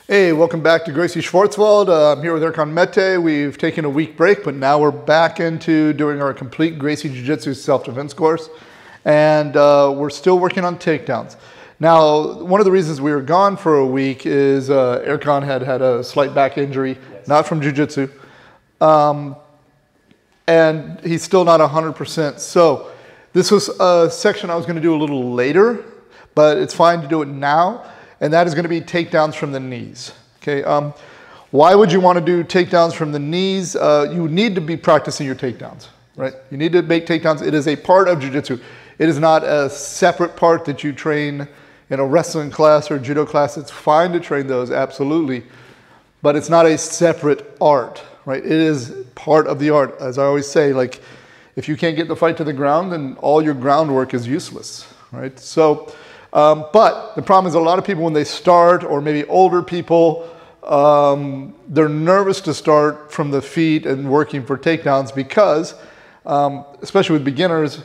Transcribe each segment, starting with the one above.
Hey, welcome back to Gracie Schwarzwald. I'm here with Erkan Mete. We've taken a week break, but now we're back into doing our complete Gracie Jiu-Jitsu Self-Defense Course. And we're still working on takedowns. Now, one of the reasons we were gone for a week is Erkan had a slight back injury, not from Jiu-Jitsu. And he's still not 100%. So this was a section I was going to do a little later, but it's fine to do it now. And that is going to be takedowns from the knees. Okay. Why would you want to do takedowns from the knees? You need to be practicing your takedowns, right? You need to make takedowns. It is a part of jiu-jitsu. It is not a separate part that you train in a wrestling class or judo class. It's fine to train those, absolutely. But it's not a separate art, right? It is part of the art. As I always say, like, if you can't get the fight to the ground, then all your groundwork is useless, right? So, but the problem is a lot of people when they start, or maybe older people, they're nervous to start from the feet and working for takedowns because, especially with beginners,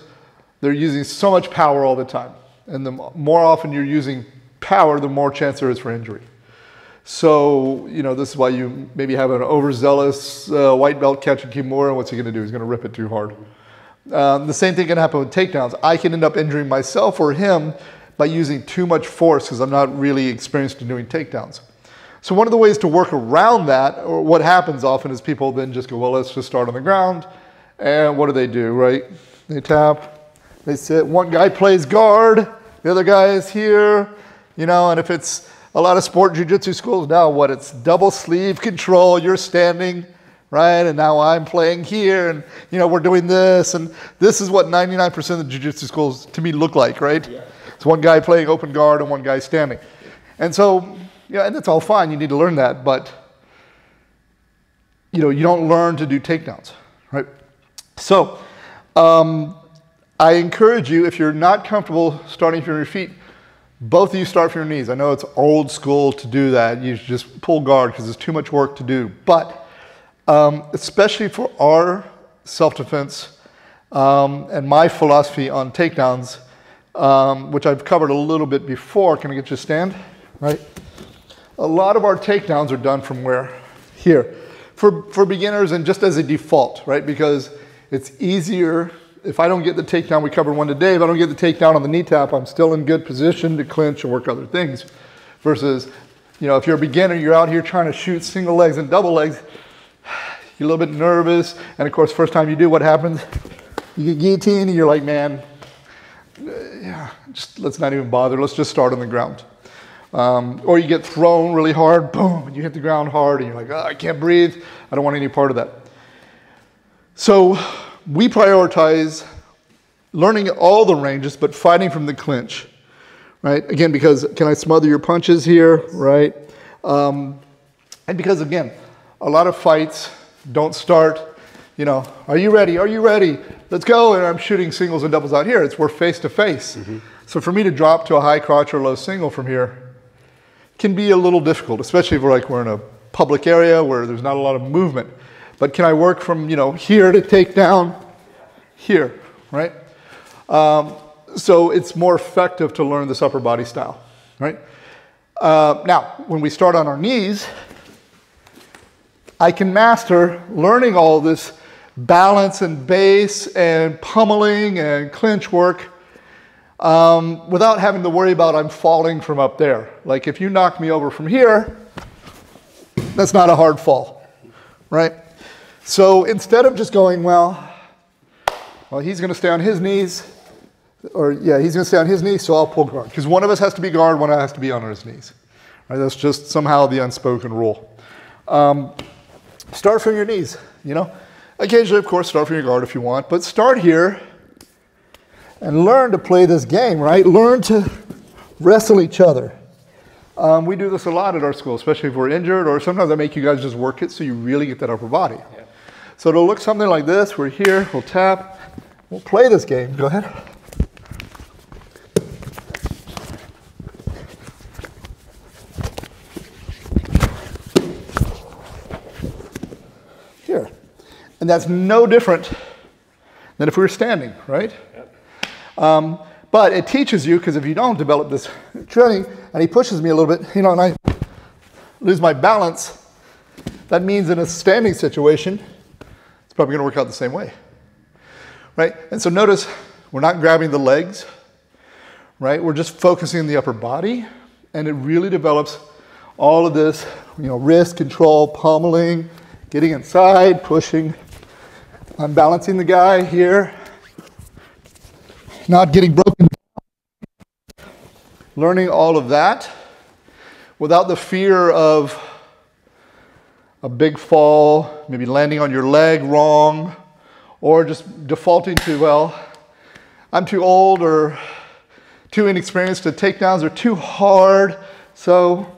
they're using so much power all the time. And the more often you're using power, the more chance there is for injury. So, you know, this is why you maybe have an overzealous white belt catching Kimura, and what's he going to do? He's going to rip it too hard. The same thing can happen with takedowns. I can end up injuring myself or him by using too much force because I'm not really experienced in doing takedowns. So one of the ways to work around that, or what happens often, is people then just go, well, let's just start on the ground. And what do, right? They tap, they sit. One guy plays guard, the other guy is here, you know, and if it's a lot of sport jiu-jitsu schools now, what, it's double sleeve control, you're standing, right? And now I'm playing here, and, you know, we're doing this, and this is what 99% of the jiu-jitsu schools, to me, look like, right? Yeah. It's one guy playing open guard and one guy standing. And so, yeah, and that's all fine. You need to learn that, but, you know, you don't learn to do takedowns, right? So, I encourage you, if you're not comfortable starting from your feet, both of you start from your knees. I know it's old school to do that. You just pull guard because there's too much work to do. But especially for our self-defense and my philosophy on takedowns, which I've covered a little bit before. Can I get you a stand? Right? A lot of our takedowns are done from where? Here. For beginners and just as a default, right? Because it's easier. If I don't get the takedown, we covered one today, if I don't get the takedown on the knee tap, I'm still in good position to clinch and work other things. Versus, you know, if you're a beginner, you're out here trying to shoot single legs and double legs, you're a little bit nervous. And of course, first time you do, what happens? You get guillotined and you're like, man, yeah, just let's not even bother. Let's just start on the ground. Or you get thrown really hard, boom, and you hit the ground hard, and you're like, oh, I can't breathe. I don't want any part of that. So we prioritize learning all the ranges, but fighting from the clinch, right? Again, because can I smother your punches here, right? And because, again, a lot of fights don't start, you know, are you ready? Are you ready? Let's go. And I'm shooting singles and doubles out here. We're face to face. So for me to drop to a high crotch or low single from here can be a little difficult, especially if we're in a public area where there's not a lot of movement. But can I work from, you know, here to take down here, right? So it's more effective to learn this upper body style, right? Now, when we start on our knees, I can master learning all this balance and base and pummeling and clinch work without having to worry about I'm falling from up there. Like if you knock me over from here, that's not a hard fall, right? So instead of just going, well, he's going to stay on his knees, or yeah, he's going to stay on his knees, so I'll pull guard. Because one of us has to be guard, one of us has to be on his knees. Right? That's just somehow the unspoken rule. Start from your knees, you know. Occasionally, of course, start from your guard if you want, but start here and learn to play this game, right? Learn to wrestle each other. We do this a lot at our school, especially if we're injured, or sometimes I make you guys just work it so you really get that upper body. Yeah. So it'll look something like this. We're here, we'll tap, we'll play this game. Go ahead. Here. And that's no different than if we were standing, right? Yep. But it teaches you, because if you don't develop this training, and he pushes me a little bit, you know, and lose my balance, that means in a standing situation, it's probably going to work out the same way, right? And so notice we're not grabbing the legs, right? We're just focusing on the upper body, and it really develops all of this, wrist control, pummeling, getting inside, pushing, unbalancing the guy here, not getting broken, learning all of that without the fear of a big fall, maybe landing on your leg wrong, or just defaulting to, well, I'm too old or too inexperienced to takedowns are too hard, so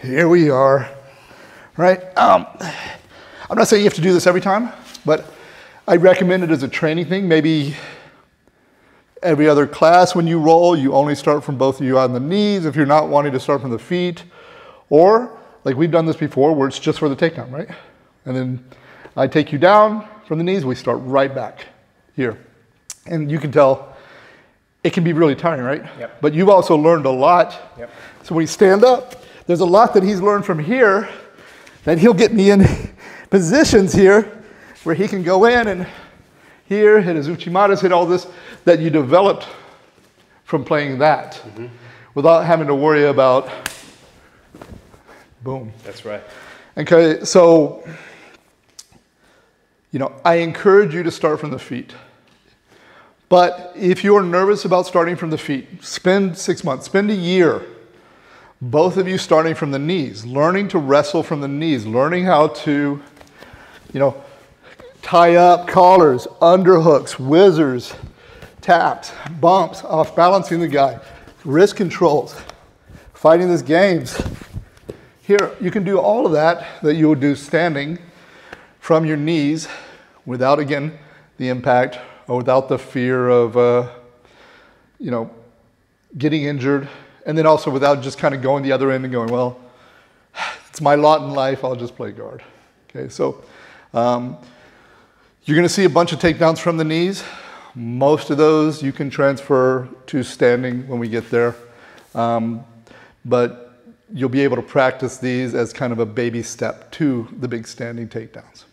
here we are, right? I'm not saying you have to do this every time, but I recommend it as a training thing. Maybe every other class when you roll, you only start from both of you on the knees if you're not wanting to start from the feet. Or, like we've done this before, where it's just for the takedown, right? And then I take you down from the knees, we start right back here. And you can tell it can be really tiring, right? Yep. But you've also learned a lot. Yep. So when you stand up, there's a lot that he's learned from here that he'll get me in positions here where he can go in and here, hit his uchimatas, hit all this that you developed from playing that without having to worry about boom. That's right. Okay, so, I encourage you to start from the feet. But if you're nervous about starting from the feet, spend 6 months, spend a year, both of you starting from the knees, learning to wrestle from the knees, learning how to, tie up collars, underhooks, whizzers, taps, bumps, off balancing the guy, wrist controls, fighting these games. Here, you can do all of that you would do standing from your knees without, again, the impact or without the fear of, getting injured. And then also without just kind of going the other end and going, well, it's my lot in life, I'll just play guard. Okay, so you're going to see a bunch of takedowns from the knees. Most of those you can transfer to standing when we get there. But you'll be able to practice these as kind of a baby step to the big standing takedowns.